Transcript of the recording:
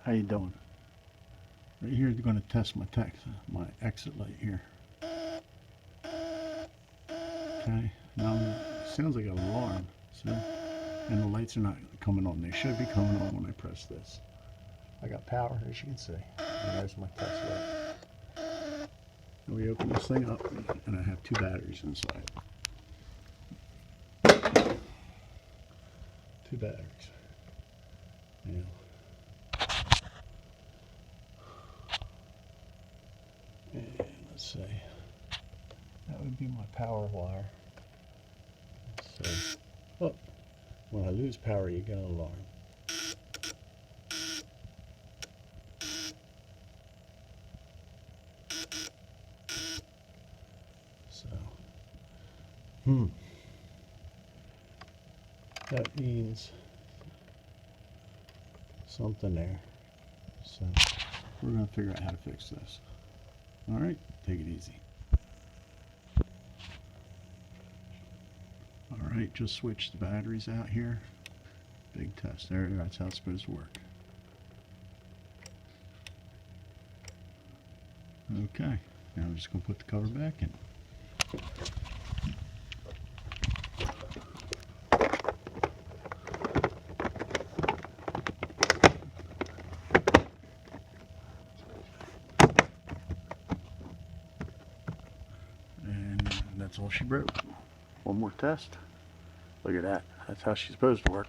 How you doing? Right here, you're going to test my exit light here. Okay. Now it sounds like an alarm. See? And the lights are not coming on. They should be coming on when I press this. I got power, as you can see. And there's my test light. And we open this thing up, and I have 2 batteries inside. 2 batteries. Now, and let's see. That would be my power wire. So, oh, when I lose power, you get an alarm. So, that means something there. So, we're going to figure out how to fix this. All right, take it easy. All right, just switch the batteries out here. Big test there. That's how it's supposed to work. Okay, now I'm just going to put the cover back in. And that's all she broke. One more test. Look at that. That's how she's supposed to work.